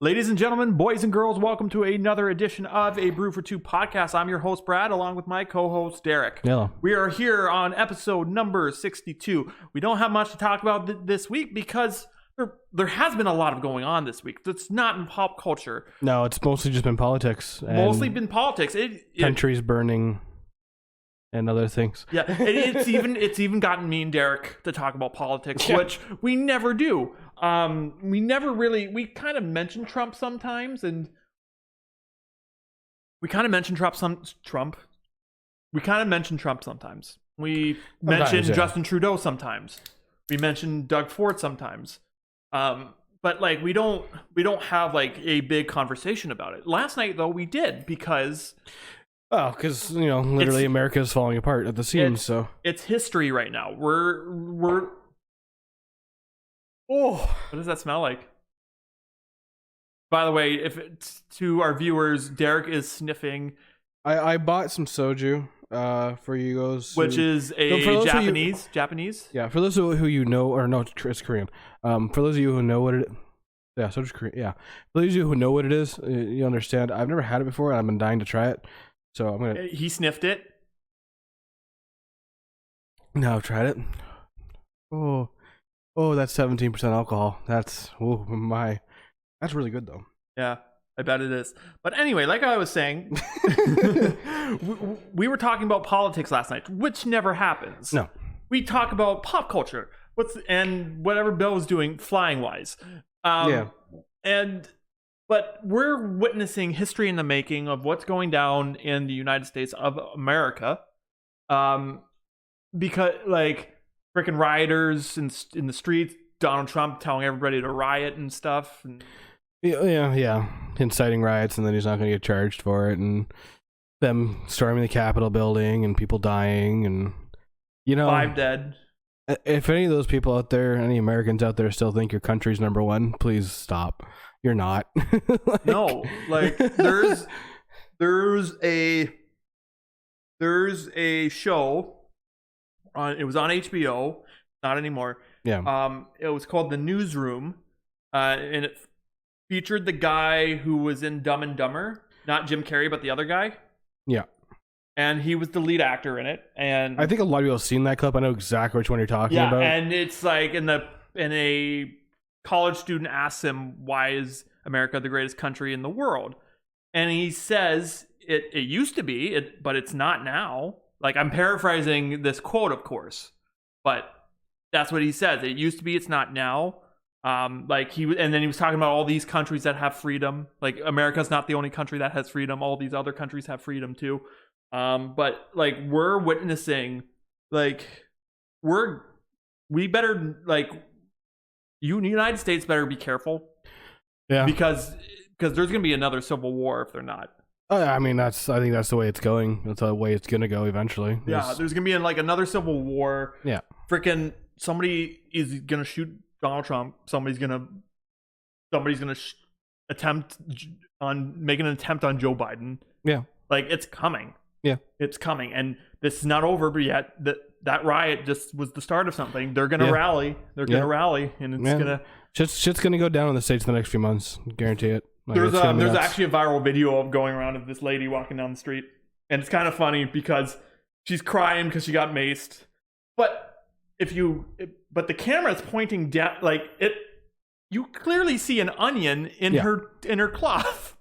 Ladies and gentlemen, boys and girls, welcome to another edition of A Brew For 2 podcast. I'm your host, Brad, along with my co-host, Derek. Hello. We are here on episode number 62. We don't have much to talk about this week because there has been a lot of going on this week. It's not in pop culture. No, it's mostly just been politics. Mostly been politics. Countries burning and other things. Yeah, it's even gotten me and Derek to talk about politics, which we never do. We kind of mention Trump sometimes, and we kind of mention Trump. We kind of mention Trump sometimes. We mention Justin Trudeau sometimes. We mention Doug Ford sometimes. But like we don't have like a big conversation about it. Last night though we did because literally America is falling apart at the seams. So it's history right now. We're what does that smell like? By the way, if it's to our viewers, Derek is sniffing. I bought some soju for you guys, which is a Japanese. Yeah, for those who you know, or no, it's Korean. For those of you who know what it, soju's Korean. Yeah, for those of you who know what it is, you understand. I've never had it before, and I've been dying to try it. So I'm gonna. He sniffed it. No, I've tried it. Oh, that's 17% alcohol. That's that's really good though. Yeah, I bet it is. But anyway, like I was saying, we were talking about politics last night, which never happens. No, we talk about pop culture, and whatever Bill is doing flying wise. But we're witnessing history in the making of what's going down in the United States of America. Because like freaking rioters in the streets, Donald Trump telling everybody to riot and stuff. And yeah, inciting riots, and then he's not going to get charged for it, and them storming the Capitol building and people dying, and 5 dead. If any of those people out there, any Americans out there, still think your country's number one, please stop. You're not. No, like there's a show on. It was on HBO, not anymore. Yeah. It was called The Newsroom, and it featured the guy who was in Dumb and Dumber, not Jim Carrey, but the other guy. Yeah. And he was the lead actor in it. And I think a lot of people have seen that clip. I know exactly which one you're talking about. Yeah, and it's like in a college student asks him, why is America the greatest country in the world? And he says it used to be, but it's not now. Like, I'm paraphrasing this quote, of course, but that's what he says. It used to be, it's not now. And then he was talking about all these countries that have freedom. Like, America's not the only country that has freedom. All these other countries have freedom too. But like we're witnessing, like we better like United States better be careful. Yeah, because there's gonna be another civil war if they're not. I think that's the way it's going. That's the way it's gonna go eventually. Yeah, there's gonna be like another civil war. Yeah, freaking somebody is gonna shoot Donald Trump. Somebody's gonna attempt on making an attempt on Joe Biden. Yeah, like it's coming. Yeah, it's coming, and this is not over yet. That riot just was the start of something. They're gonna rally. They're gonna rally, and it's gonna shit's gonna go down in the States in the next few months. Guarantee it. Like, there's actually a viral video of going around of this lady walking down the street, and it's kind of funny because she's crying because she got maced. But the camera is pointing down, like it. You clearly see an onion in her cloth,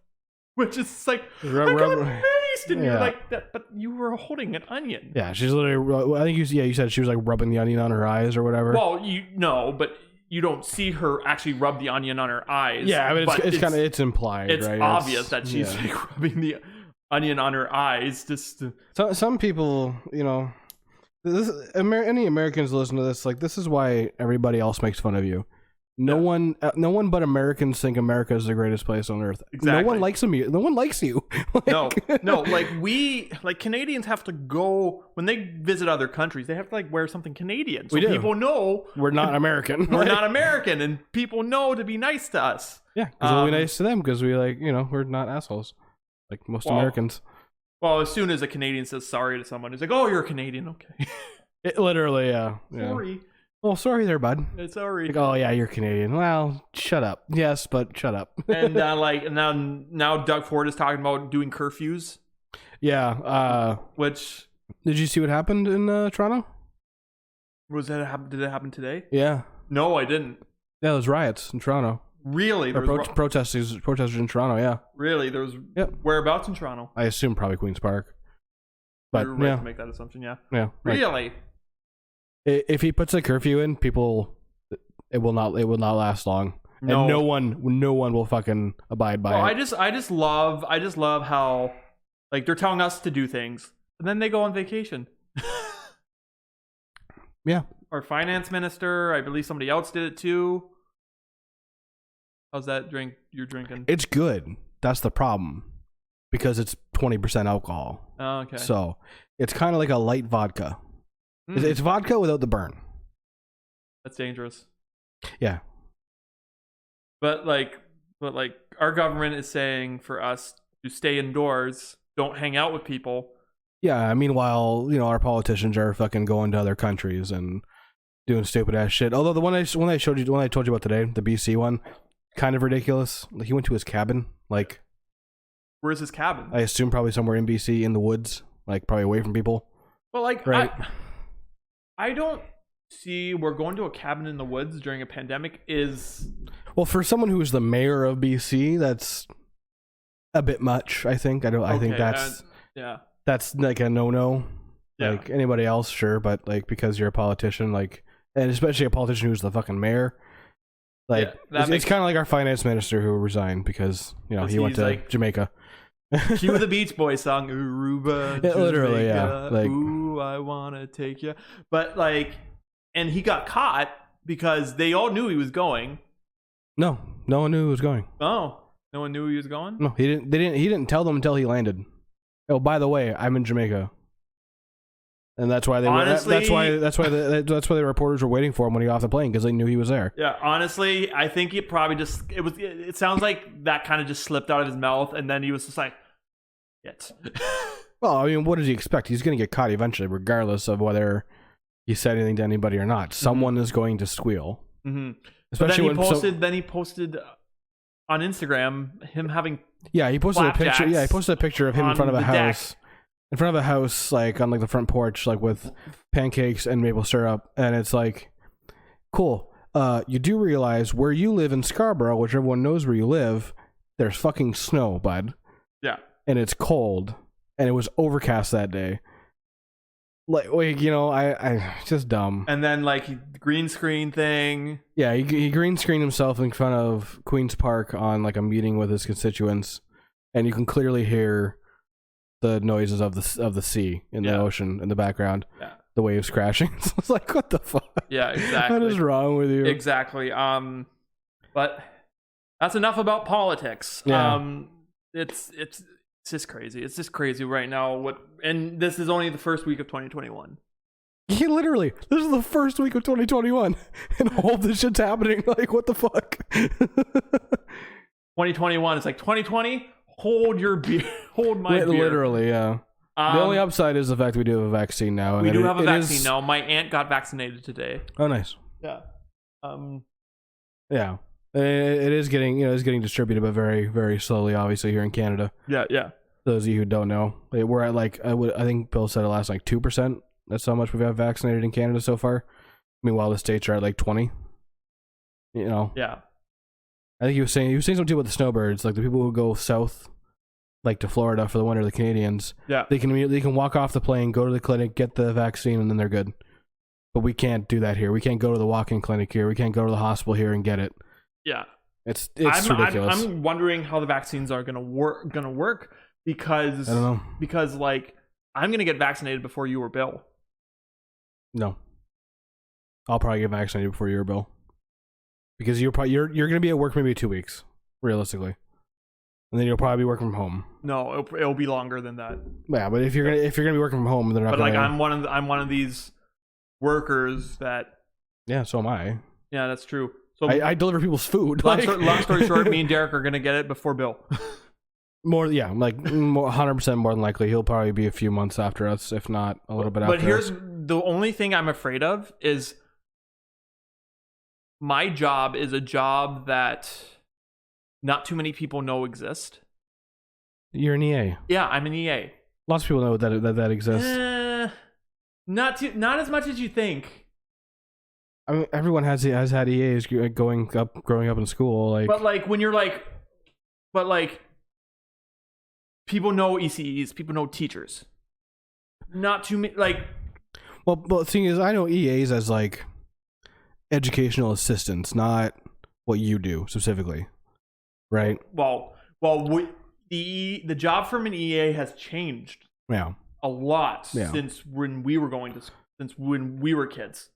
which is like I got maced, and you're like that. But you were holding an onion. Yeah, she's literally. I think you said she was like rubbing the onion on her eyes or whatever. Well, but you don't see her actually rub the onion on her eyes. Yeah, I mean, it's implied. It's right? obvious that she's like rubbing the onion on her eyes. So some people, any Americans listen to this, like this is why everybody else makes fun of you. No one but Americans think America is the greatest place on earth. Exactly. No one likes them. No one likes you. No. Like Canadians have to go when they visit other countries. They have to like wear something Canadian, so people know we're not American. We're not American, and people know to be nice to us. Yeah, because we'll be nice to them because we we're not assholes like most Americans. Well, as soon as a Canadian says sorry to someone, it's like, oh, you're a Canadian, okay. It literally, yeah. Sorry. Well, sorry there, bud. It's sorry. Like, oh yeah, you're Canadian. Well, shut up. Yes, but shut up. And now Doug Ford is talking about doing curfews. Yeah. Which Did you see what happened in Toronto? did it happen today? Yeah. No, I didn't. Yeah, there's riots in Toronto. Really? Protesters in Toronto. Yeah. Really? There was. Yep. Whereabouts in Toronto? I assume probably Queen's Park. But You're right to make that assumption. Yeah. Yeah. Really? If he puts a curfew in, people, it will not last long. No. And no one will fucking abide by it. I just love how, like, they're telling us to do things, and then they go on vacation. Yeah. Our finance minister, I believe somebody else did it too. How's that drink you're drinking? It's good. That's the problem. Because it's 20% alcohol. Oh, okay. So it's kind of like a light vodka. It's vodka without the burn. That's dangerous. Yeah. But our government is saying for us to stay indoors, don't hang out with people. Yeah, meanwhile, our politicians are fucking going to other countries and doing stupid ass shit. Although the one I told you about today, the BC one, kind of ridiculous. Like, he went to his cabin, like, where's his cabin? I assume probably somewhere in BC in the woods, like probably away from people. Well, like, right. I don't see where going to a cabin in the woods during a pandemic is. Well, for someone who's the mayor of BC, that's a bit much. I think. I think that's that's like a no. Yeah. Like anybody else, sure, but like because you're a politician, like, and especially a politician who's the fucking mayor. Like, it's kind of like our finance minister who resigned because he went to Jamaica. Cue the Beach Boys song, Aruba, Jamaica, literally, yeah. Like, ooh, I wanna take you. But like, and he got caught because they all knew he was going. No one knew he was going. Oh, no one knew he was going. No, he didn't. He didn't tell them until he landed. Oh, by the way, I'm in Jamaica, and that's why they honestly, that's why the reporters were waiting for him when he got off the plane because they knew he was there. Yeah, honestly, I think it probably it sounds like that kind of just slipped out of his mouth, and then he was just like, "Yes." Well, I mean, what does he expect? He's going to get caught eventually, regardless of whether he said anything to anybody or not. Someone is going to squeal. Mm-hmm. Especially then he posted on Instagram him having. Yeah, he posted a picture. Yeah, he posted a picture of him in front of a house. In front of a house, like on like the front porch, like with pancakes and maple syrup, and it's like, cool. You do realize where you live in Scarborough, which everyone knows where you live, there's fucking snow, bud. Yeah, and it's cold, and it was overcast that day. Like I just dumb. And then like green screen thing. Yeah, he green screened himself in front of Queen's Park on like a meeting with his constituents, and you can clearly hear the noises of the sea in the ocean in the background. Yeah. The waves crashing. So it's like, what the fuck? Yeah, exactly. What is wrong with you? Exactly. But that's enough about politics. Yeah. It's just crazy. It's just crazy right now. And this is only the first week of 2021. Yeah, literally. This is the first week of 2021, and all this shit's happening. Like, what the fuck? 2021. It's like 2020. Hold your beer. Hold my beer. Literally, yeah. The only upside is the fact we do have a vaccine now. And we do have a vaccine now. My aunt got vaccinated today. Oh, nice. Yeah. Yeah. It is getting, it's getting distributed, but very, very slowly, obviously, here in Canada. Yeah, yeah. Those of you who don't know, we're at like, I think Bill said it last, like 2%. That's how much we've had vaccinated in Canada so far. Meanwhile, the states are at like 20. Yeah. I think he was saying something too about the snowbirds, like the people who go south, like to Florida for the winter, the Canadians. Yeah. They can walk off the plane, go to the clinic, get the vaccine, and then they're good. But we can't do that here. We can't go to the walk-in clinic here. We can't go to the hospital here and get it. Yeah. It's ridiculous. I'm wondering how the vaccines are gonna work because I don't know. Because like I'm gonna get vaccinated before you or Bill. No. I'll probably get vaccinated before you or Bill. Because you're gonna be at work maybe 2 weeks, realistically, and then you'll probably be working from home. No, it'll be longer than that. Yeah, but if you're gonna be working from home, they're not. But I'm one of these workers that. Yeah, so am I. Yeah, that's true. So I deliver people's food. Long story short, me and Derek are gonna get it before Bill. More, yeah, like 100% more than likely. He'll probably be a few months after us, if not a little bit after us. But here's the only thing I'm afraid of is my job is a job that not too many people know exist. You're an EA. Yeah, I'm an EA. Lots of people know that exists. Not as much as you think. I mean, everyone has had EAs growing up in school. Like, but like when you're like, but like, people know ECEs, people know teachers. Not too many. Like, well, the thing is, I know EAs as like educational assistants, not what you do specifically, right? Well, the job from an EA has changed. Yeah. A lot since when we were kids.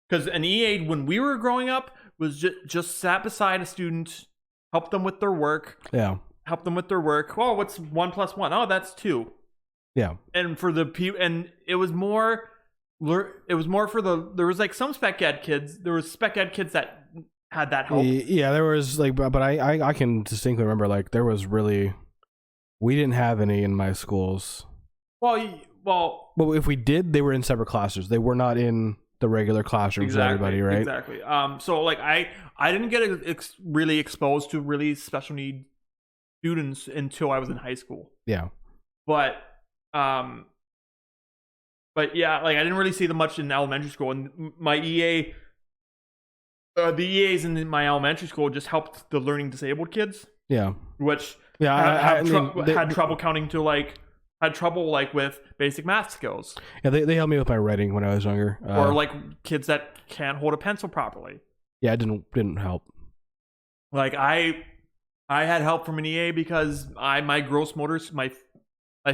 Because an EA when we were growing up was just sat beside a student, helped them with their work. Yeah. Help them with their work. Oh, what's 1 + 1? Oh, that's 2. Yeah. And for the people, and it was more for there was like some spec ed kids. There was spec ed kids that had that help. Yeah, there was like, but I can distinctly remember like there was really, we didn't have any in my schools. Well, if we did, they were in separate classes. They were not in the regular classrooms for everybody, right? Exactly. So like I didn't get really exposed to really special need students until I was in high school. Yeah. But yeah, like I didn't really see them much in elementary school, and my EA, the EAs in my elementary school just helped the learning disabled kids. Yeah. Which had trouble like with basic math skills. Yeah, they helped me with my writing when I was younger. Or like kids that can't hold a pencil properly. Yeah, it didn't help. Like I had help from an EA because my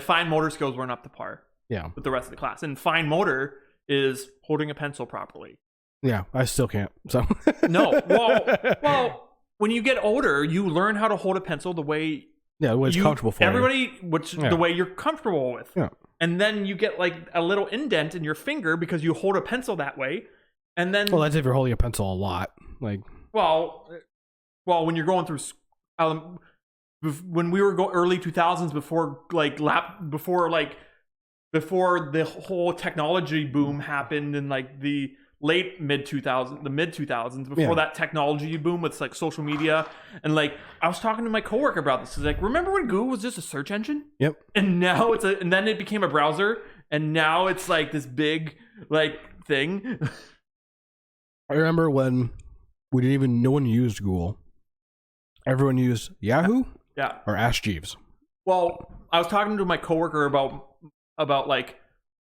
fine motor skills weren't up to par. Yeah. With the rest of the class. And fine motor is holding a pencil properly. Yeah, I still can't. So no. Well, when you get older, you learn how to hold a pencil the way it's comfortable for the way you're comfortable with. Yeah. And then you get like a little indent in your finger because you hold a pencil that way. And then that's if you're holding a pencil a lot. Like when you're going through when we were early 2000s before the whole technology boom happened in like the late mid 2000s before that technology boom with like social media. And like I was talking to my coworker about this. It's like, remember when Google was just a search engine? Yep. And now and then it became a browser, and now it's like this big like thing. I remember when no one used Google. Everyone used Yahoo. Yeah. Or Ask Jeeves. Well, I was talking to my coworker about like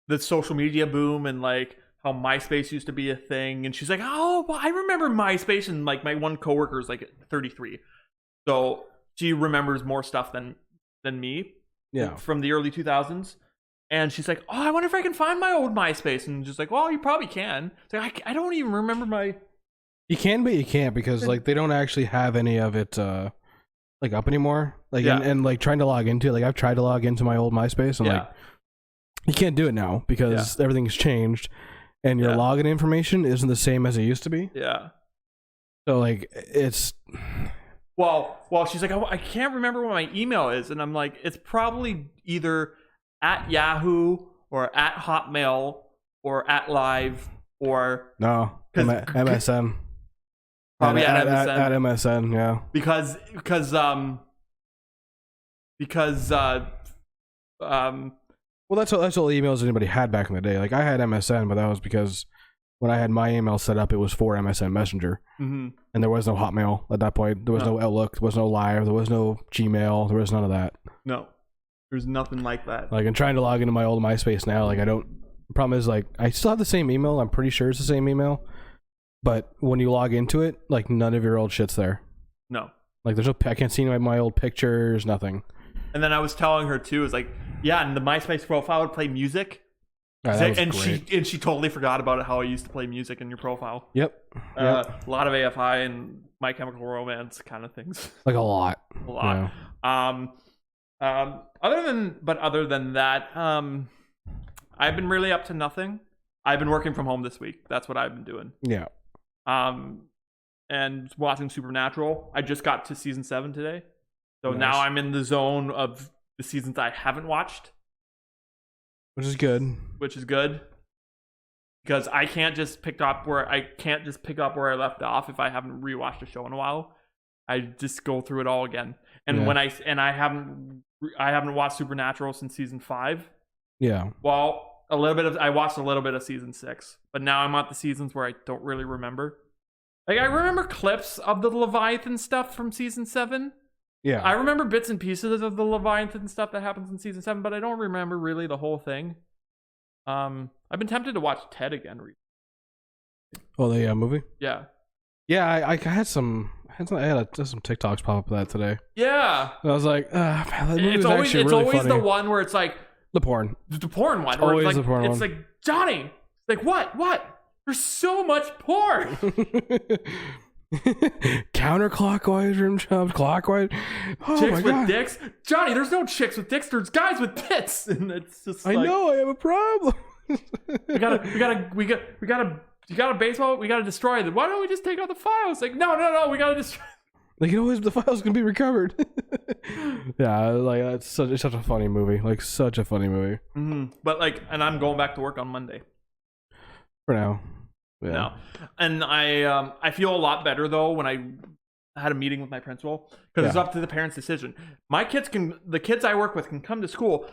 the social media boom and like how MySpace used to be a thing, and she's like, "Oh, well, I remember MySpace." And like my one coworker is like 33, so she remembers more stuff than me. Yeah. From the early 2000s, and she's like, "Oh, I wonder if I can find my old MySpace." And just like, "Well, you probably can." It's like I don't even remember my. You can, but you can't because like they don't actually have any of it like up anymore. Like and like trying to log into it. Like I've tried to log into my old MySpace and like you can't do it now because everything's changed. And your login information isn't the same as it used to be. Yeah. So like it's. Well, she's like, I can't remember what my email is, and I'm like, it's probably either at Yahoo or at Hotmail or at Live or MSN. Probably at MSN. At MSN, yeah. Because well, that's all the emails anybody had back in the day. Like I had MSN, but that was because when I had my email set up, it was for MSN Messenger, and there was no Hotmail at that point. There was no Outlook, there was no Live, there was no Gmail, there was none of that. No, there's nothing like that. Like I'm trying to log into my old MySpace now. Like I don't. The problem is like I still have the same email. I'm pretty sure it's the same email, but when you log into it, like none of your old shit's there. No. Like there's no. I can't see my old pictures. Nothing. And then I was telling her too, is like, yeah, and the MySpace profile would play music. And she totally forgot about it, how I used to play music in your profile. Yep. A lot of AFI and My Chemical Romance kind of things. Like a lot. Yeah. Other than that, I've been really up to nothing. I've been working from home this week. That's what I've been doing. Yeah. And watching Supernatural. I just got to season 7 today. So nice. Now I'm in the zone of the seasons I haven't watched. Which is good. because I can't just pick up where I left off if I haven't rewatched a show in a while. I just go through it all again. And when I haven't watched Supernatural since season 5. Yeah. Well, I watched a little bit of season 6, but now I'm at the seasons where I don't really remember. Like, I remember clips of the Leviathan stuff from season 7. Yeah. I remember bits and pieces of the Leviathan stuff that happens in season 7, but I don't remember really the whole thing. I've been tempted to watch Ted again recently. Oh, the movie? Yeah. Yeah, I had some TikToks pop up of that today. Yeah. And I was like, man, that movie it's always the one where it's like the porn one. Always it's like, the porn one. It's like, Johnny, like what? There's so much porn. Counterclockwise rim jobs, clockwise. Oh, chicks my with God. dicks. Johnny, there's no chicks with dicks. There's guys with tits. And it's just like, I know, I have a problem. we got a baseball. We got to destroy them. Why don't we just take out the files? Like, no. We got to destroy. Like, the file's gonna be recovered. Yeah, like it's such a funny movie. Like, such a funny movie. Mm-hmm. But like, and I'm going back to work on Monday. For now. Yeah. No. And I feel a lot better though when I had a meeting with my principal, because it's up to the parents' decision. The kids I work with can come to school.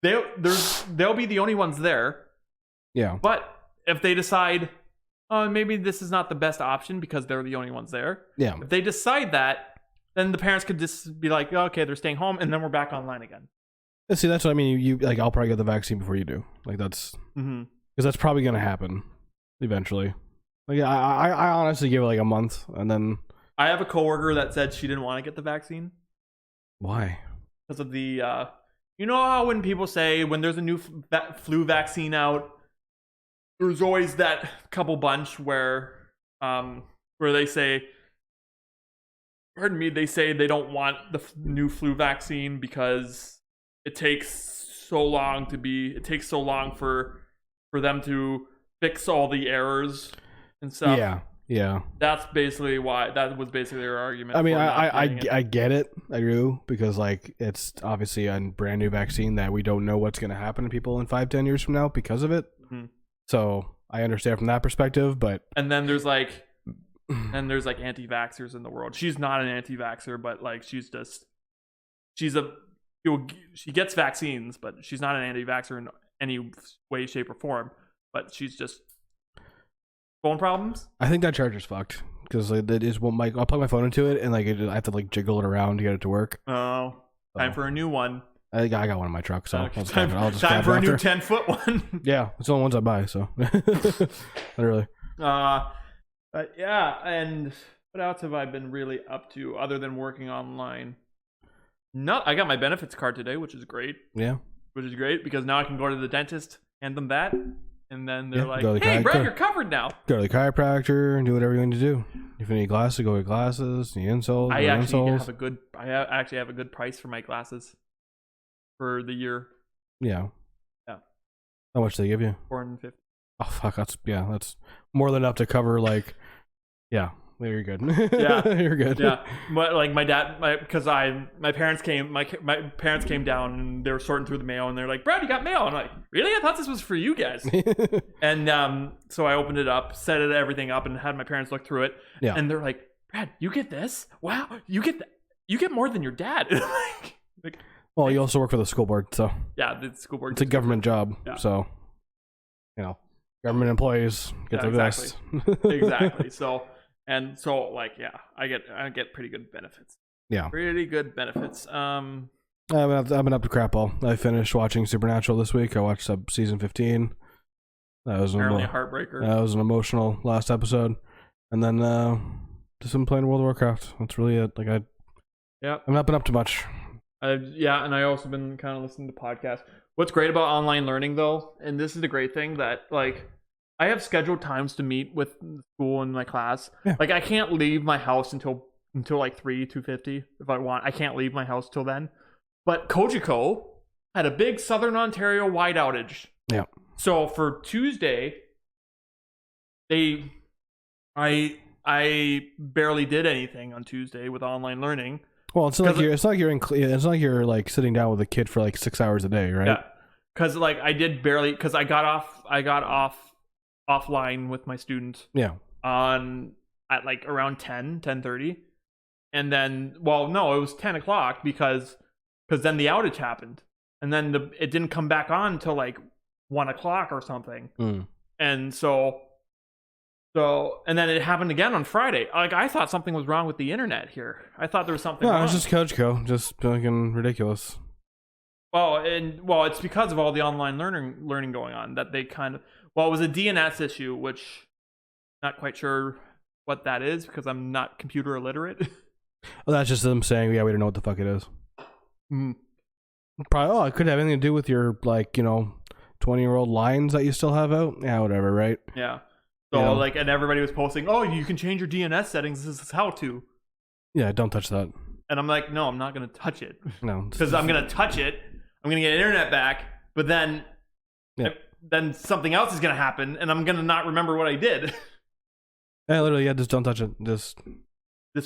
They'll be the only ones there. Yeah. But if they decide, oh, maybe this is not the best option because they're the only ones there. Yeah. If they decide that, then the parents could just be like, oh, okay, they're staying home, and then we're back online again. See, that's what I mean. You like, I'll probably get the vaccine before you do. Like, that's because that's probably gonna happen eventually. Like, I honestly give it like a month, and then I have a coworker that said she didn't want to get the vaccine. Why? Because of the, you know how when people say when there's a new flu vaccine out, there's always that couple bunch where they say, pardon me, they say they don't want the new flu vaccine because it takes so long for them to fix all the errors and stuff. Yeah. That was basically their argument. I mean, I get it. I do, because like it's obviously a brand new vaccine that we don't know what's going to happen to people in 5-10 years from now because of it. Mm-hmm. So I understand from that perspective, but and then there's like anti-vaxxers in the world. She's not an anti-vaxxer, but like she gets vaccines, but she's not an anti-vaxxer in any way, shape, or form. But she's just phone problems. I think that charger's fucked because like, it is one. I'll plug my phone into it and like I have to like jiggle it around to get it to work. Oh, time for a new one. I got one in my truck, so I'll just time for a new 10-foot one. Yeah, it's the only ones I buy, so literally. But yeah, and what else have I been really up to other than working online? No, I got my benefits card today, which is great. Yeah, which is great because now I can go to the dentist, hand them that, and then they're like, the "Hey, Brad, you're covered now." Go to the chiropractor and do whatever you need to do. If you need glasses, go get glasses. The insoles. I actually have a good price for my glasses for the year. Yeah. Yeah. How much do they give you? $450. Oh fuck, that's more than enough to cover like, yeah. You're good. Yeah, you're good. Yeah, but like my parents came down and they were sorting through the mail and they're like, "Brad, you got mail?" And I'm like, "Really? I thought this was for you guys." And so I opened it up, set everything up, and had my parents look through it. Yeah. And they're like, "Brad, you get this? Wow, you get more than your dad." like, well, you also work for the school board, so yeah, the school board. It's a government job, so government employees get the best. Exactly. So like, yeah, I get pretty good benefits. Yeah, pretty good benefits. I've been up to crap all. I finished watching Supernatural this week. I watched season 15. That was apparently a heartbreaker. That was an emotional last episode, and then just been playing World of Warcraft. That's really it. Like I've not been up to much. And I also been kind of listening to podcasts. What's great about online learning though, and this is the great thing, that like I have scheduled times to meet with school and my class. Yeah. Like I can't leave my house until like 2:50 if I want. I can't leave my house till then. But Kojiko had a big Southern Ontario wide outage. Yeah. So for Tuesday, I barely did anything on Tuesday with online learning. Well, it's not like you're like sitting down with a kid for like 6 hours a day, right? Yeah. Because like I did barely, because I got off offline with my student. Yeah. At like around 10:30, and then it was 10 o'clock because then the outage happened, and then it didn't come back on until like 1 o'clock or something. And so and then it happened again on Friday. Like, I thought something was wrong with the internet here. I thought there was something wrong. No, it's just Coachco, just fucking ridiculous. Well, it's because of all the online learning going on that they kind of, it was a DNS issue, which not quite sure what that is because I'm not computer illiterate. Well, that's just them saying, yeah, we don't know what the fuck it is. Probably, it could have anything to do with your, 20-year-old lines that you still have out. Yeah, whatever, right? Yeah. So, and everybody was posting, oh, you can change your DNS settings. This is how to. Yeah, don't touch that. And I'm like, no, I'm not going to touch it. No. Because I'm going to touch it. I'm going to get internet back. But then something else is going to happen. And I'm going to not remember what I did. Yeah, literally, just don't touch it. Just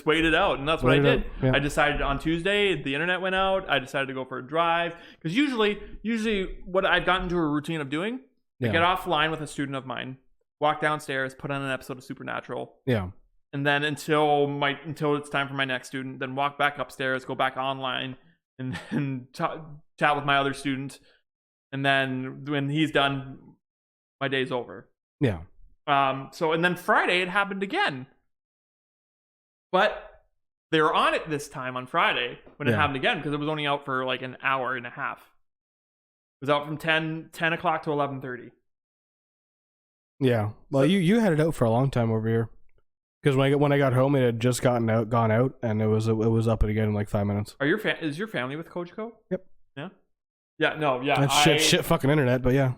wait it out. And that's what I did. Yeah. I decided on Tuesday, the internet went out. I decided to go for a drive. Because usually what I've gotten to a routine of doing, I get offline with a student of mine, walk downstairs, put on an episode of Supernatural. Yeah. And then until it's time for my next student, then walk back upstairs, go back online, and then chat with my other student. And then when he's done, my day's over. Yeah. And then Friday it happened again. But they were on it this time on Friday when it happened again because it was only out for like an hour and a half. It was out from 10 o'clock to 11:30. Yeah. Well, you had it out for a long time over here. Because when I got home, it had just gone out, and it was up again in like 5 minutes. Is your family with Coachco? Yep. Yeah. Yeah. No. Yeah. That's shit fucking internet, but yeah.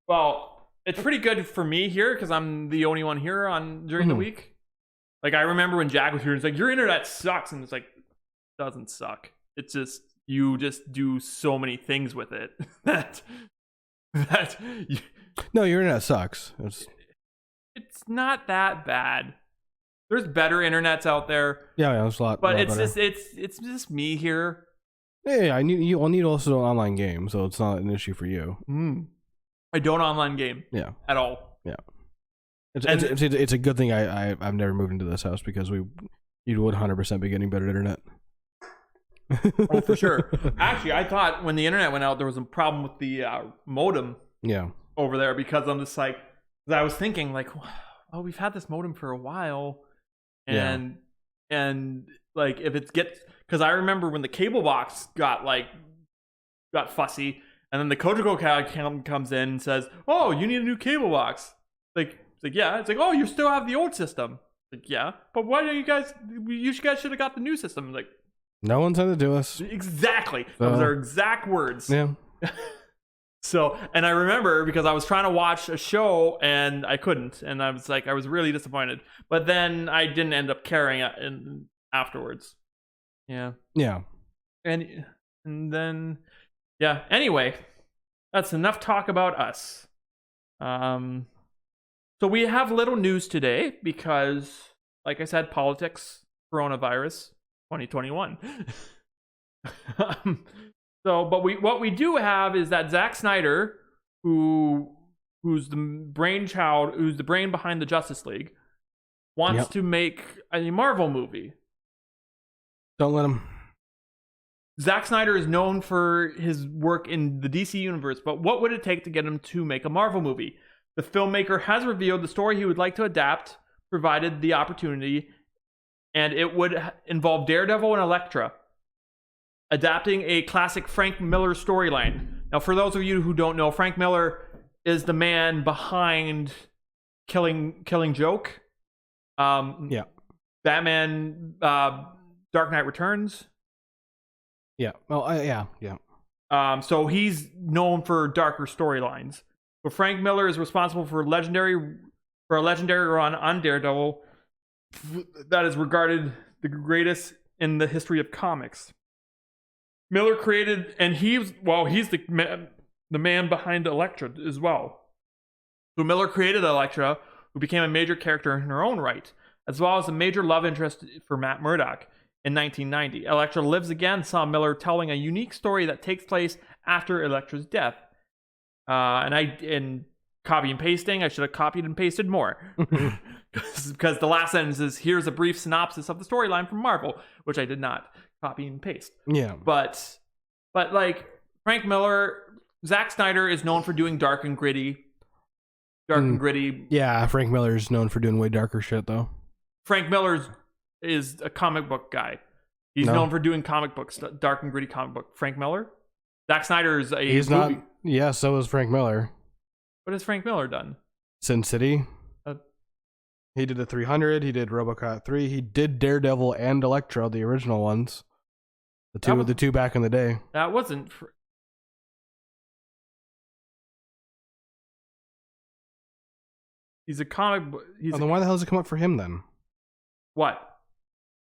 Well, it's pretty good for me here because I'm the only one here during the week. Like, I remember when Jack was here, it's like, your internet sucks, and it's like, it doesn't suck. It's just you just do so many things with it that No, your internet sucks. It's not that bad. There's better internets out there. Yeah, there's a lot. But it's just me here. Yeah. You'll need also an online game, so it's not an issue for you. I don't online game. Yeah. At all. Yeah. It's a good thing I've never moved into this house because you would 100% be getting better internet. Oh, for sure. Actually, I thought when the internet went out, there was a problem with the modem. Yeah. Over there because I'm just like, I was thinking like, oh, we've had this modem for a while, and like if it gets, because I remember when the cable box got fussy, and then the Coachco guy comes in and says, oh, you need a new cable box. It's like yeah, it's like, oh, you still have the old system. Like, yeah, but why don't you guys should have got the new system. Like, no one said to do us. Exactly. Those are exact words. Yeah. So, and I remember because I was trying to watch a show and I couldn't, and I was really disappointed. But then I didn't end up carrying it afterwards. Yeah. Yeah. And then, yeah. Anyway, that's enough talk about us. So we have little news today because, like I said, politics, coronavirus, 2021. But what we do have is that Zack Synder, who's the brain behind the Justice League, wants to make a Marvel movie. Don't let him. Zack Synder is known for his work in the DC universe, but what would it take to get him to make a Marvel movie? The filmmaker has revealed the story he would like to adapt, provided the opportunity, and it would involve Daredevil and Elektra, adapting a classic Frank Miller storyline. Now, for those of you who don't know, Frank Miller is the man behind Killing Joke, Batman, Dark Knight Returns. Yeah. Well, yeah. So he's known for darker storylines. But Frank Miller is responsible for a legendary run on Daredevil that is regarded the greatest in the history of comics. Miller created, and he's the man behind Elektra as well. So Miller created Elektra, who became a major character in her own right, as well as a major love interest for Matt Murdock. In 1990, Elektra Lives Again saw Miller telling a unique story that takes place after Elektra's death. And copy and pasting. I should have copied and pasted more. Because the last sentence is, here's a brief synopsis of the storyline from Marvel, which I did not copy and paste. Yeah. But like Frank Miller, Zack Snyder is known for doing dark and gritty. Yeah, Frank Miller is known for doing way darker shit, though. Frank Miller is a comic book guy. He's known for doing comic books, dark and gritty comic book. Frank Miller? Zack Snyder is He's movie. Not. Yeah, so is Frank Miller. What has Frank Miller done? Sin City. He did the 300. He did RoboCop 3. He did Daredevil and Elektra, the original ones. The two back in the day. That wasn't... He's a comic book... Then why the hell does it come up for him, then? What?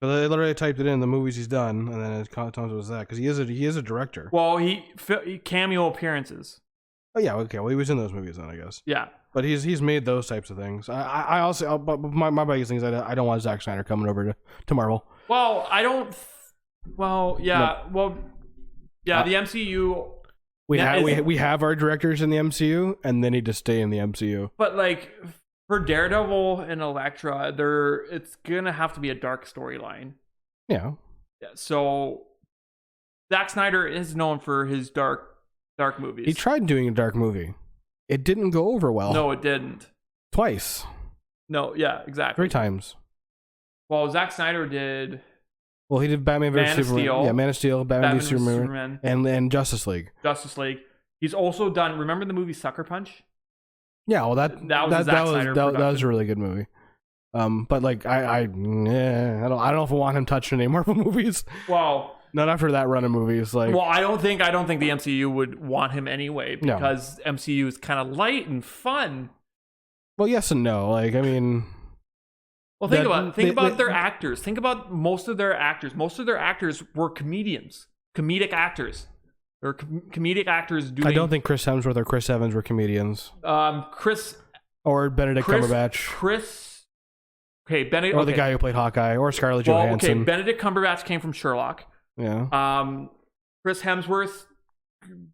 But they literally typed it in the movies he's done, and then it tells it was that, because he is a director. Well, he cameo appearances. Oh yeah, okay. Well, he was in those movies then, I guess. Yeah, but he's made those types of things. I also, but my biggest thing is I don't want Zack Snyder coming over to Marvel. Well, I don't. Well, yeah. No. Well, yeah. The MCU. We have our directors in the MCU, and they need to stay in the MCU. But like for Daredevil and Elektra, it's gonna have to be a dark storyline. Yeah. Yeah. So Zack Snyder is known for his dark movies. He tried doing a dark movie. It didn't go over well. No, it didn't. Twice. No, yeah, exactly. 3 times. Well, Zack Snyder did... Well, he did Batman vs. Superman. Steel. Yeah, Man of Steel, Batman vs. Superman. And Justice League. Justice League. He's also done... Remember the movie Sucker Punch? Yeah, well, that was a really good movie. But like, I don't know if I want him touching any Marvel movies. Well... Not after that run of movies. Like, well, I don't think the MCU would want him anyway, because MCU is kind of light and fun. Well, yes and no. Like, I mean, well, think about their actors. Think about most of their actors. Most of their actors were comedic actors. They're comedic actors doing... I don't think Chris Hemsworth or Chris Evans were comedians. Or Benedict Cumberbatch. Benedict... Or the guy who played Hawkeye, or Scarlett Johansson. Okay, Benedict Cumberbatch came from Sherlock. Yeah. Chris Hemsworth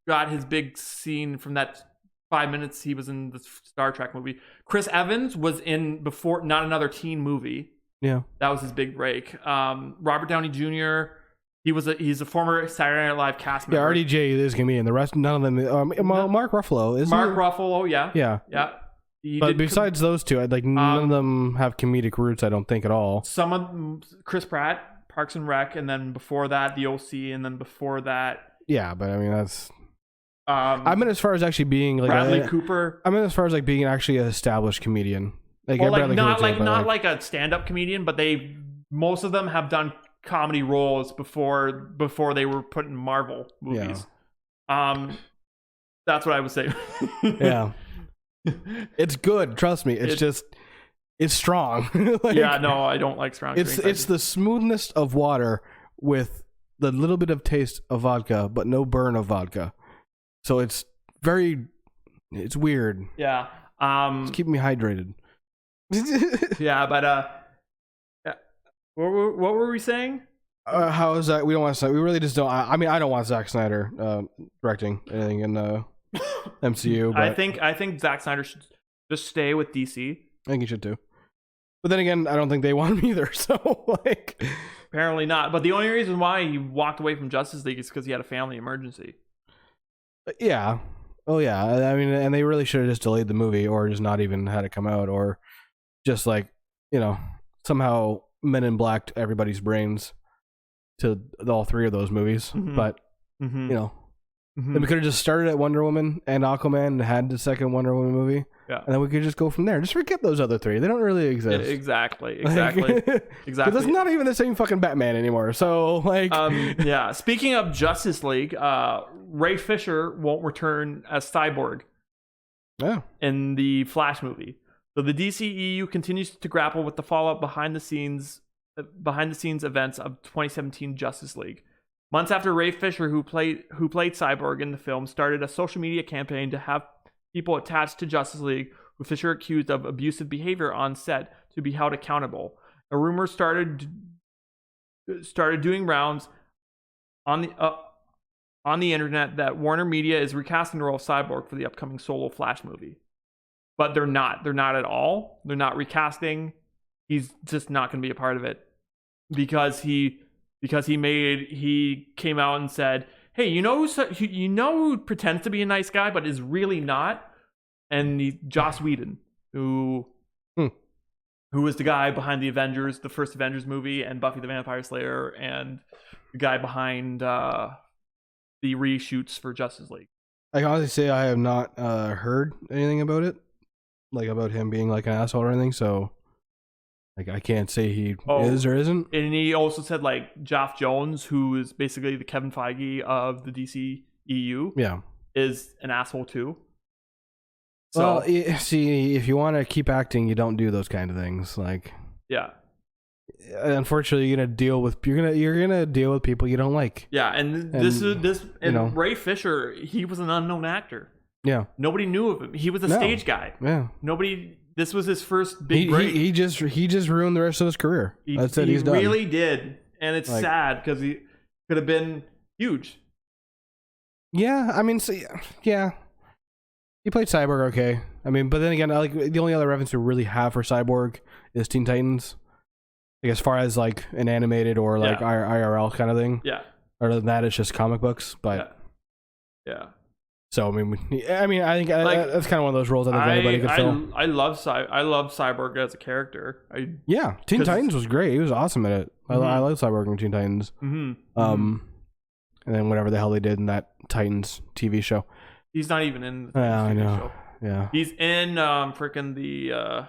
got his big scene from that 5 minutes he was in the Star Trek movie. Chris Evans was in before Not Another Teen Movie. Yeah. That was his big break. Robert Downey Jr., he's a former Saturday Night Live cast member. Yeah, RDJ is gonna be in. The rest, none of them. Mark Ruffalo is. Mark Ruffalo, yeah. Yeah. Yeah. But besides those two, none of them have comedic roots, I don't think, at all. Some of them, Chris Pratt, Parks and Rec, and then before that, The OC, and then before that... Yeah, but I mean, that's... I mean, as far as actually being... like Bradley Cooper. I mean, as far as like being actually an established comedian. Not like a stand-up comedian, but most of them have done comedy roles before they were put in Marvel movies. Yeah. That's what I would say. Yeah. It's good, trust me. It's strong. Yeah, no, I don't like strong drinks. It's the smoothness of water with the little bit of taste of vodka, but no burn of vodka. So it's weird. Yeah. It's keeping me hydrated. Yeah, but yeah. What were we saying? How is that? We don't want. We really just don't. I mean, I don't want Zack Snyder directing anything in MCU. But I think Zack Snyder should just stay with DC. I think he should too. But then again, I don't think they want him either. So, like... Apparently not. But the only reason why he walked away from Justice League is because he had a family emergency. Yeah. Oh, yeah. I mean, and they really should have just delayed the movie, or just not even had it come out, or just like, somehow Men in Black'd everybody's brains to all 3 of those movies. Mm-hmm. But, then we could have just started at Wonder Woman and Aquaman and had the second Wonder Woman movie. Yeah. And then we could just go from there. Just forget those other 3. They don't really exist. Yeah, exactly. Because it's not even the same fucking Batman anymore. So, like... yeah. Speaking of Justice League, Ray Fisher won't return as Cyborg in the Flash movie. So the DCEU continues to grapple with the fallout behind the scenes events of 2017 Justice League. Months after Ray Fisher, who played Cyborg in the film, started a social media campaign to have people attached to Justice League who Fisher accused of abusive behavior on set to be held accountable. A rumor started doing rounds on the internet that Warner Media is recasting the role of Cyborg for the upcoming solo Flash movie. but they're not. They're not at all. They're not recasting. He's just not going to be a part of it because he came out and said, "Hey, you know who pretends to be a nice guy but is really not?" And Joss Whedon, who was the guy behind the Avengers, the first Avengers movie, and Buffy the Vampire Slayer, and the guy behind the reshoots for Justice League. I can honestly say I have not heard anything about it, like about him being like an asshole or anything. So, like, I can't say he is or isn't. And he also said like Geoff Jones, who is basically the Kevin Feige of the DC EU, is an asshole too. So, well, see, if you want to keep acting, you don't do those kind of things. Like, yeah. Unfortunately, you're gonna deal with people you don't like. Yeah, and Ray Fisher, he was an unknown actor. Yeah, nobody knew of him. He was a stage guy. Yeah, This was his first big break. He just ruined the rest of his career. That's it. He's done. He really did, and it's sad because he could have been huge. Yeah, I mean, yeah. He played Cyborg okay. I mean, but then again, like the only other reference we really have for Cyborg is Teen Titans. Like, as far as like an animated or like IRL kind of thing. Yeah. Other than that, it's just comic books. But yeah. So I think that's kind of one of those roles I think anybody could fill. I love Cyborg as a character. Teen Titans was great. He was awesome at it. Mm-hmm. I love Cyborg in Teen Titans. Mm-hmm. And then whatever the hell they did in that Titans TV show. He's not even in the I know. show. Yeah. He's in freaking the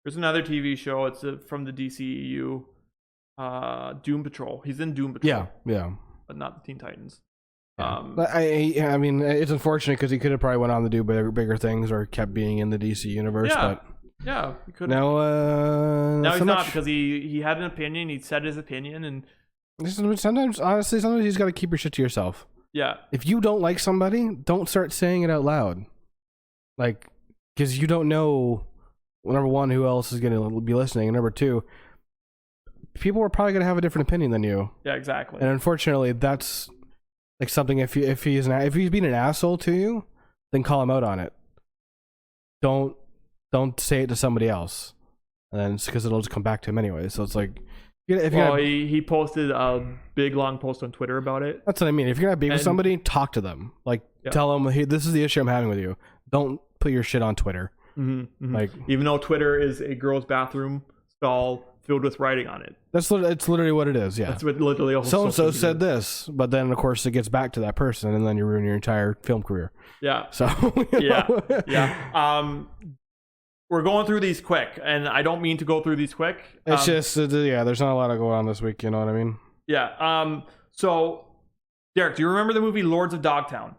there's another TV show. It's from the DCEU. Doom Patrol. He's in Doom Patrol. Yeah. But not the Teen Titans. But I mean, it's unfortunate because he could have probably went on to do bigger things or kept being in the DC universe. Yeah, he could. Now he's not because he had an opinion. He said his opinion, and sometimes you just got to keep your shit to yourself. Yeah. If you don't like somebody, don't start saying it out loud. Like, because you don't know, number one, who else is going to be listening, and number two, people are probably going to have a different opinion than you. Yeah, exactly. And unfortunately, that's like something. If he's being an asshole to you, then call him out on it. Don't say it to somebody else, and then because it'll just come back to him anyway. So it's like. He posted a big long post on Twitter about it. That's what I mean. If you're not being with somebody, talk to them. Like, tell them, hey, this is the issue I'm having with you. Don't put your shit on Twitter. Mm-hmm, mm-hmm. Like, even though Twitter is a girl's bathroom stall filled with writing on it. It's literally what it is. Yeah, that's what literally. So and so said this, but then of course it gets back to that person, and then you ruin your entire film career. Yeah. So yeah. We're going through these quick, and I don't mean to go through these quick. It's just, there's not a lot going on this week, you know what I mean? Yeah. So, Derek, do you remember the movie Lords of Dogtown?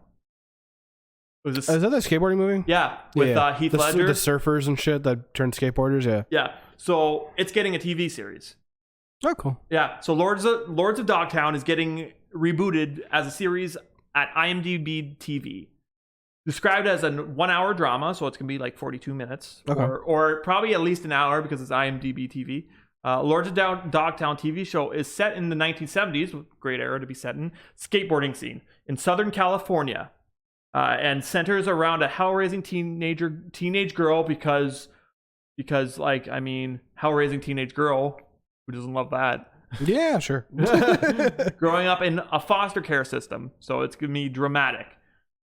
Is that the skateboarding movie? Yeah, with Heath Ledger. The surfers and shit that turned skateboarders, yeah. Yeah, so it's getting a TV series. Oh, cool. Yeah, so Lords of Dogtown is getting rebooted as a series at IMDb TV. Described as a 1-hour drama, so it's going to be like 42 minutes. Okay. Or probably at least an hour because it's IMDb TV. Lords of Dogtown TV show is set in the 1970s, great era to be set in, skateboarding scene in Southern California. And centers around a hell-raising teenage girl because hell-raising teenage girl, who doesn't love that? Yeah, sure. Growing up in a foster care system, so it's gonna be dramatic.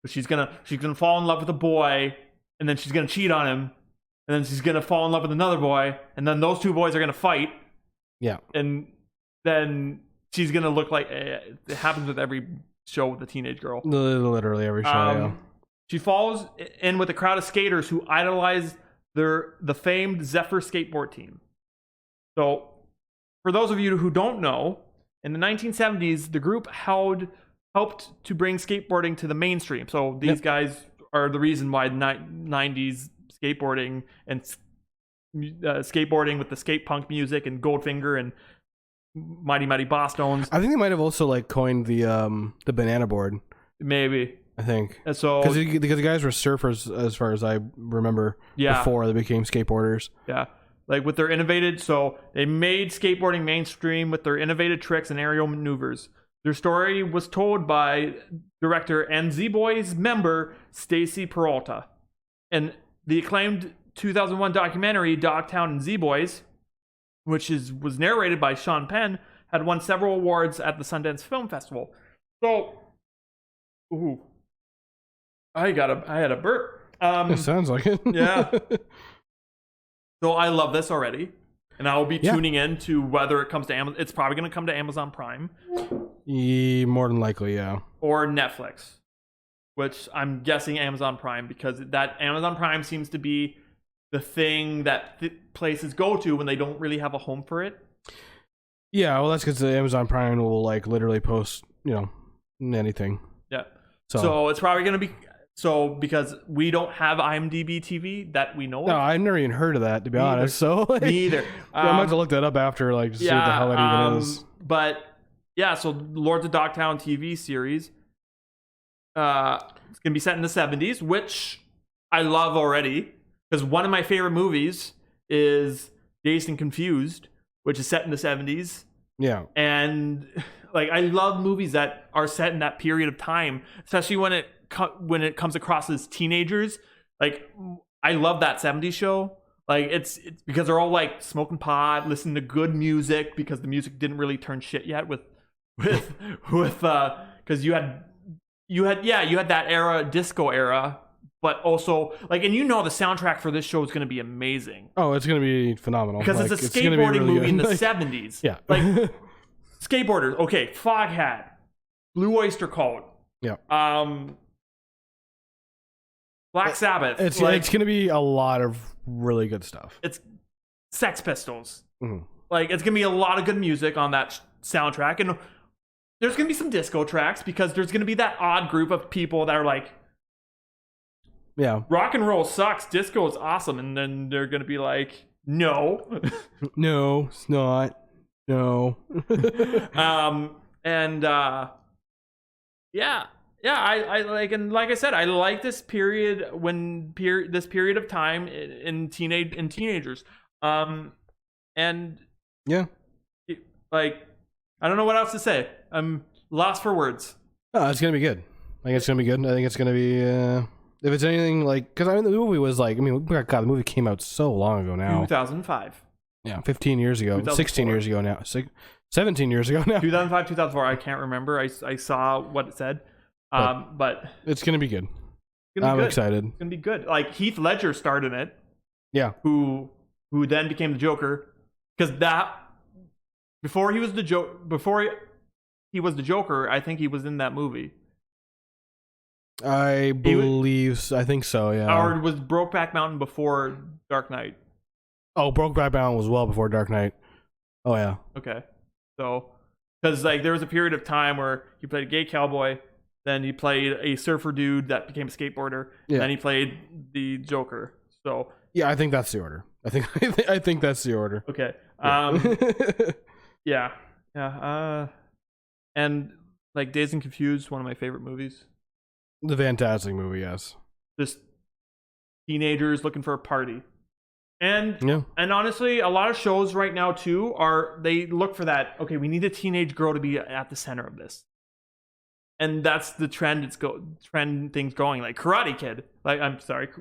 She's gonna fall in love with a boy, and then she's gonna cheat on him, and then she's gonna fall in love with another boy, and then those two boys are gonna fight. Yeah, and then she's gonna look like it happens with every show with a teenage girl. Literally every show. Yeah. She falls in with a crowd of skaters who idolize the famed Zephyr skateboard team. So, for those of you who don't know, in the 1970s, the group helped to bring skateboarding to the mainstream. So these guys are the reason why 90s skateboarding and skateboarding with the skate punk music and Goldfinger and Mighty Mighty Boss Stones. I think they might have also like coined the banana board. Maybe. I think. And so because the guys were surfers as far as I remember. Before they became skateboarders. Yeah. Like with their so they made skateboarding mainstream with their innovative tricks and aerial maneuvers. Their story was told by director and Z-Boys member Stacy Peralta. And The acclaimed 2001 documentary Dogtown and Z-Boys, which was narrated by Sean Penn, had won several awards at the Sundance Film Festival. So, I had a burp. It sounds like it. Yeah. So I love this already, and I will be tuning in to whether it comes to Amazon. It's probably going to come to Amazon Prime. More than likely, yeah. Or Netflix, which I'm guessing Amazon Prime, because that Amazon Prime seems to be the thing that places go to when they don't really have a home for it. Yeah, well, that's because the Amazon Prime will like literally post, anything. Yeah. So it's probably going to be because we don't have IMDb TV that we know of. No, I've never even heard of that, to be honest. So me either. I'm going to have to look that up after, to see what the hell that even is. But yeah, so Lords of Dogtown TV series. It's going to be set in the 70s, which I love already. Because one of my favorite movies is Dazed and Confused, which is set in the 70s. Yeah. And I love movies that are set in that period of time, especially when it comes across as teenagers. I love that 70s show. It's because they're all smoking pot, listening to good music, because the music didn't really turn shit yet with because you had that era, disco era. But also, the soundtrack for this show is going to be amazing. Oh, it's going to be phenomenal. Because it's a skateboarding movie in the 70s. Yeah. Skateboarders. Okay, Foghat. Blue Oyster Cult. Yeah. Black Sabbath. It's going to be a lot of really good stuff. It's Sex Pistols. Mm-hmm. It's going to be a lot of good music on that soundtrack. And there's going to be some disco tracks, because there's going to be that odd group of people that are yeah, rock and roll sucks, disco is awesome, and then they're gonna be no. No, it's not. No. I like I said, I like this period this period of time in teenagers. And yeah, I don't know what else to say. I'm lost for words. Oh, it's gonna be good. I think it's gonna be good. I think it's gonna be if it's anything because the movie was God, the movie came out so long ago now. 2005. Yeah, 15 years ago, 16 years ago now, 17 years ago now. 2005, 2004. I can't remember. I saw what it said. But it's gonna be good. I'm excited. It's gonna be good. Heath Ledger starred in it. Yeah. Who then became the Joker? Because before he was the Joker, I think he was in that movie. I think so, yeah. Or was Brokeback Mountain before Dark Knight? Oh, Brokeback Mountain was well before Dark Knight. Oh, yeah. Okay. So, because there was a period of time where he played a gay cowboy, then he played a surfer dude that became a skateboarder, and then he played the Joker. So yeah, I think that's the order. I think that's the order. Okay. Yeah. Yeah. And Dazed and Confused, one of my favorite movies. The fantastic movie, yes. Just teenagers looking for a party. And honestly, a lot of shows right now too they look for that, okay, we need a teenage girl to be at the center of this. And that's the trend trend things going. Karate Kid.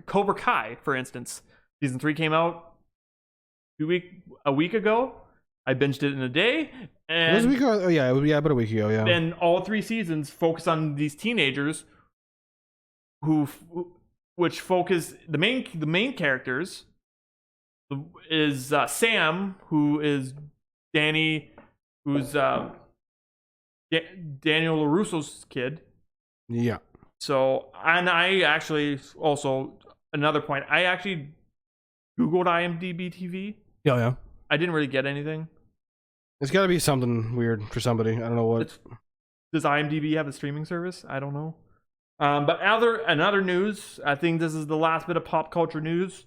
Cobra Kai, for instance. Season 3 came out a week ago. I binged it in a day. And it was a week ago. Oh, yeah, about a week ago, yeah. And all 3 seasons focus on these teenagers which focus the main characters is Sam, who is Danny, who's Daniel LaRusso's kid. Yeah. So, and I actually also another point. I actually Googled IMDb TV. Yeah, yeah. I didn't really get anything. It's got to be something weird for somebody. I don't know what. Does IMDb have a streaming service? I don't know. But another news, I think this is the last bit of pop culture news.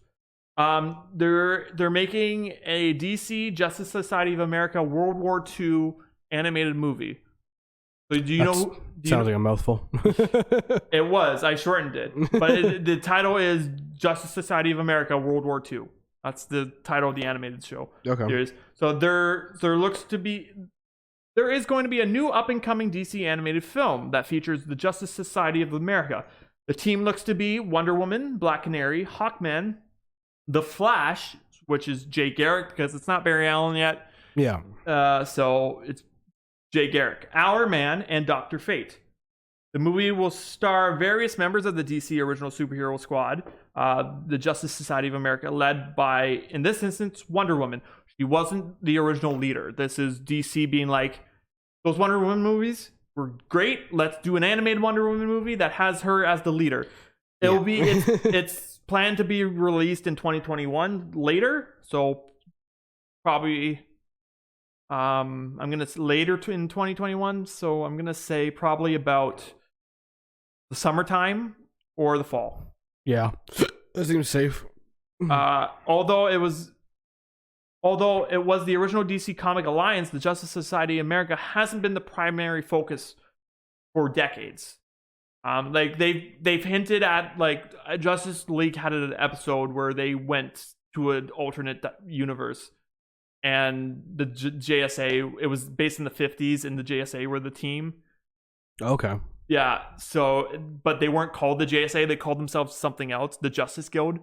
They're making a DC Justice Society of America World War II animated movie. So sounds like a mouthful. It was. I shortened it, but the title is Justice Society of America World War II. That's the title of the animated show. Okay. So there is going to be a new up and coming DC animated film that features the Justice Society of America. The team looks to be Wonder Woman, Black Canary, Hawkman, The Flash, which is Jay Garrick because it's not Barry Allen yet. Yeah. So it's Jay Garrick, Our Man, and Dr. Fate. The movie will star various members of the DC original superhero squad, the Justice Society of America, led by, in this instance, Wonder Woman. She wasn't the original leader. This is DC being like, those Wonder Woman movies were great. Let's do an animated Wonder Woman movie that has her as the leader. It's planned to be released in 2021 later, so probably I'm gonna later in 2021. So I'm gonna say probably about the summertime or the fall. Yeah, that seems safe. Although it was the original DC Comic Alliance, the Justice Society of America hasn't been the primary focus for decades. Like they've hinted at, like, Justice League had an episode where they went to an alternate universe, and the JSA, it was based in the 50s, and the JSA were the team. Okay. Yeah. So, but they weren't called the JSA. They called themselves something else, the Justice Guild.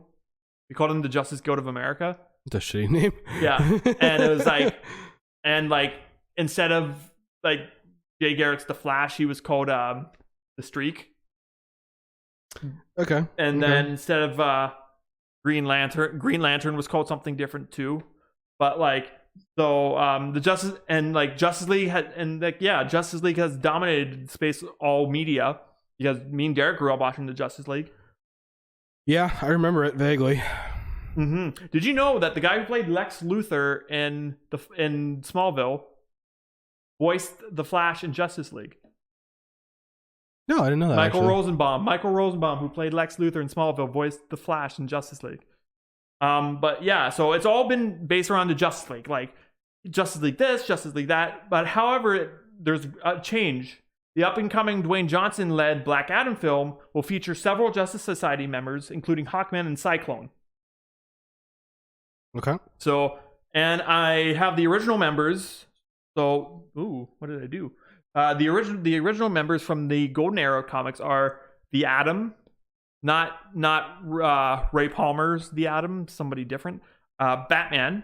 We called them the Justice Guild of America. The shitty name. Yeah. And it was like, and like, instead of like Jay Garrick's The Flash, he was called The Streak. Okay. And then instead of Green Lantern was called something different too. But like, so the Justice League Justice League has dominated space, all media, because me and Derek grew up watching the Justice League. Yeah, I remember it vaguely. Mm-hmm. Did you know that the guy who played Lex Luthor in Smallville voiced the Flash in Justice League? No, I didn't know that. Michael Rosenbaum, who played Lex Luthor in Smallville, voiced the Flash in Justice League. But yeah, so it's all been based around the Justice League, like Justice League this, Justice League that. But however, there's a change. The up-and-coming Dwayne Johnson-led Black Adam film will feature several Justice Society members, including Hawkman and Cyclone. Okay. So, and I have the original members. So, what did I do? The original members from the Golden Arrow comics are the Atom, not Ray Palmer's the Atom, somebody different. Batman,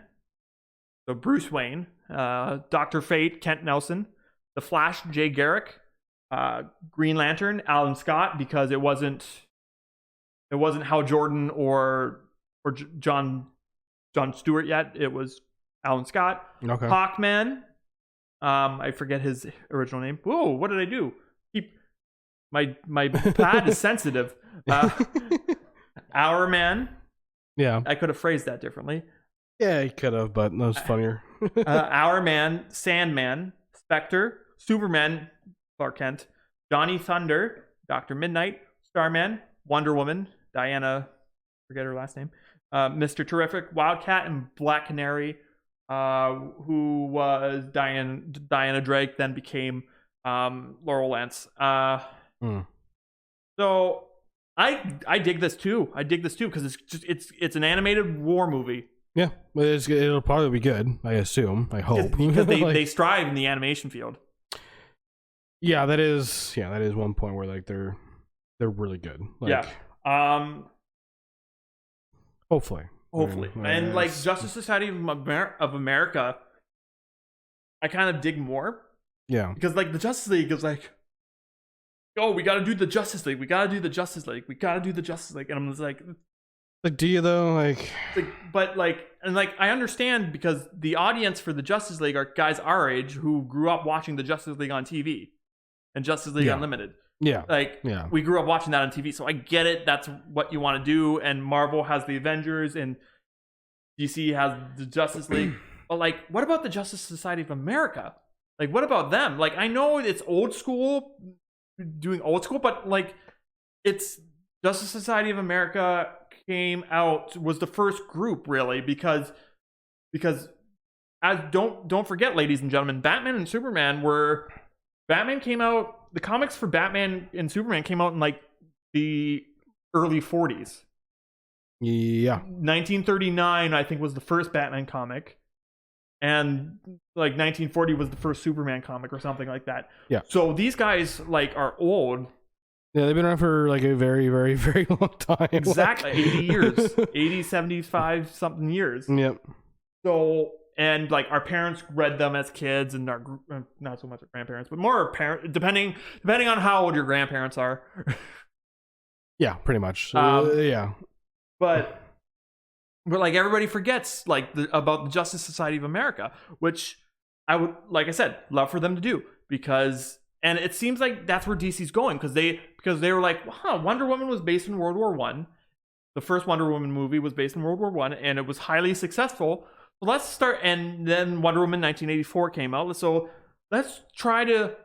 so Bruce Wayne, Dr. Fate, Kent Nelson, the Flash, Jay Garrick, Green Lantern, Alan Scott, because it wasn't Hal Jordan or John Stewart yet. It was Alan Scott. Okay. Hawkman. I forget his original name. Whoa, what did I do? My pad is sensitive. Our Man. Yeah. I could have phrased that differently. Yeah, you could have, but that was funnier. Our Man, Sandman, Spectre, Superman, Clark Kent, Johnny Thunder, Dr. Midnight, Starman, Wonder Woman, Diana, forget her last name, Mr. Terrific, Wildcat, and Black Canary, who was Diana Drake, then became Laurel Lance. So I dig this too. Because it's an animated war movie. Yeah, it'll probably be good. I assume. I hope, because they strive in the animation field. Yeah, that is one point where like they're really good. Like, yeah. Hopefully. And like Justice Society of America, I kind of dig more. Yeah. Because like the Justice League is like, oh, we got to do the Justice League. We got to do the Justice League. We got to do the Justice League. And I'm just like, do you though? Like, but like, and like, I understand, because the audience for the Justice League are guys our age who grew up watching the Justice League on TV and Justice League Unlimited. Yeah. Like, we grew up watching that on TV. So I get it. That's what you want to do. And Marvel has the Avengers and DC has the Justice League. But like, what about the Justice Society of America? Like, what about them? Like, I know it's old school, doing old school, but like, it's Justice Society of America was the first group, really, because as don't forget, ladies and gentlemen, Batman and Superman came out, the comics for Batman and Superman came out in like the early 40s. Yeah. 1939, I think, was the first Batman comic. And like 1940 was the first Superman comic or something like that. Yeah. So these guys like are old. Yeah, they've been around for like a very, very, very long time. Exactly. 80 years. 80, 75 something years. Yep. So, and like our parents read them as kids, and our not so much our grandparents, but more our parents, depending on how old your grandparents are. Yeah, pretty much. Yeah. But like everybody forgets like about the Justice Society of America, which I would, like I said, love for them to do, because, and it seems like that's where DC's going, because they were like, Wonder Woman was based in World War One. The first Wonder Woman movie was based in World War One, and it was highly successful. So let's start, and then Wonder Woman 1984 came out. So let's try to,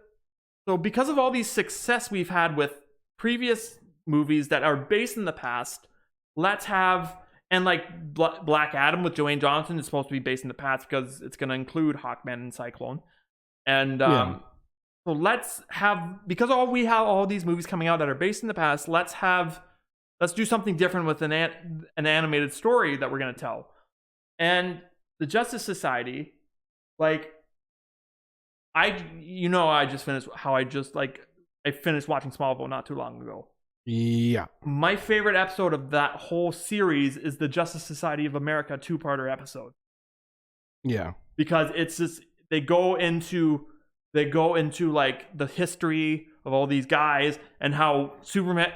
so because of all these success we've had with previous movies that are based in the past, let's have, and like Black Adam with Dwayne Johnson is supposed to be based in the past because it's going to include Hawkman and Cyclone. And so let's have, because we have all these movies coming out that are based in the past, let's do something different with an animated story that we're going to tell. And the Justice Society, like, I finished watching Smallville not too long ago. Yeah. My favorite episode of that whole series is the Justice Society of America 2-parter episode. Yeah. Because it's just, they go into like the history of all these guys, and how Superman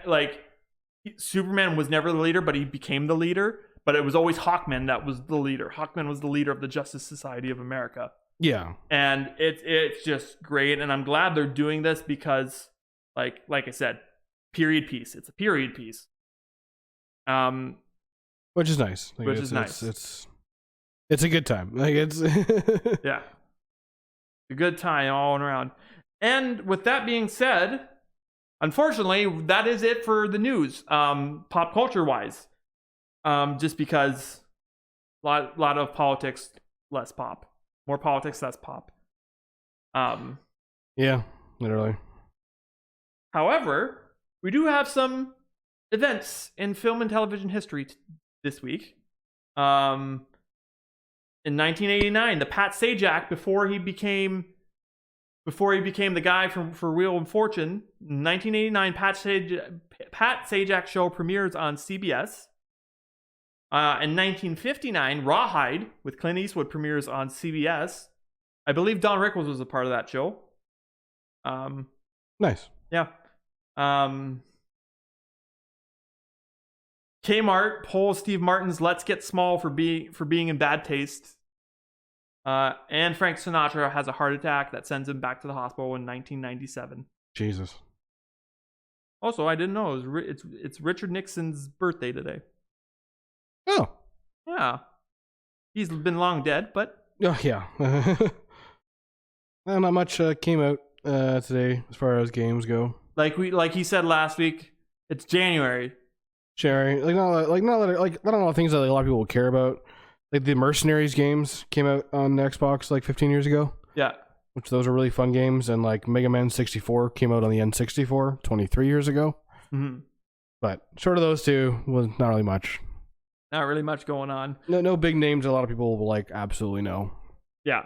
was never the leader, but he became the leader. But it was always Hawkman that was the leader. Hawkman was the leader of the Justice Society of America. Yeah. And it's just great, and I'm glad they're doing this because, like I said, period piece. It's a period piece. Which is nice. Which is nice. It's a good time. Like, it's yeah, a good time all around. And with that being said, unfortunately, that is it for the news. Pop culture wise, just because lot of politics, less pop. More politics, less pop. Yeah, literally. However, we do have some events in film and television history this week. In 1989, the Pat Sajak, before he became the guy for Wheel of Fortune, in 1989, Pat Sajak show premieres on CBS. In 1959, Rawhide with Clint Eastwood premieres on CBS. I believe Don Rickles was a part of that show. Nice. Yeah. Kmart pulls Steve Martin's "Let's Get Small" for being in bad taste. And Frank Sinatra has a heart attack that sends him back to the hospital in 1997. Jesus. Also, I didn't know it's Richard Nixon's birthday today. Oh. Yeah. He's been long dead, but... Oh, yeah. Well, not much came out today as far as games go. Like he said last week, it's January. Not a lot of things that a lot of people will care about. Like the Mercenaries games came out on Xbox like 15 years ago. Yeah. Which those are really fun games. And like Mega Man 64 came out on the N64 23 years ago. Mm-hmm. But short of those two, was not really much. Not really much going on. No big names a lot of people will like absolutely know. Yeah.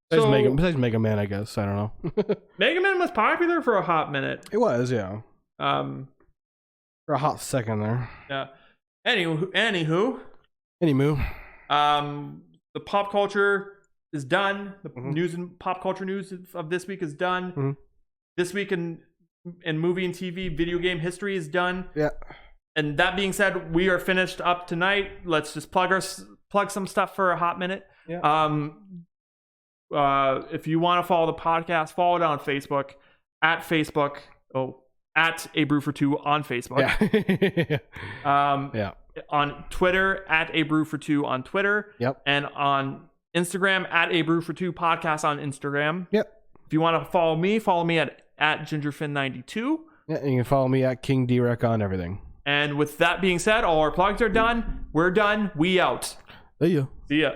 Besides Mega Man, I guess. I don't know. Mega Man was popular for a hot minute. It was, yeah. For a hot second there. Yeah. Anywho. The pop culture is done. The news and pop culture news of this week is done. Mm-hmm. This week in movie and TV, video game history is done. Yeah. And that being said, we are finished up tonight. Let's just plug some stuff for a hot minute. Yeah. If you want to follow the podcast, follow it on Facebook at A Brew For 2 on Facebook. Yeah. Yeah. On Twitter at A Brew For 2 on Twitter. Yep. And on Instagram at A Brew For 2 podcast on Instagram. Yep. If you want to follow me at GingerFin92. Yeah, and you can follow me at King Drek on everything. And with that being said, all our plugs are done. We're done. We out. See ya. See ya.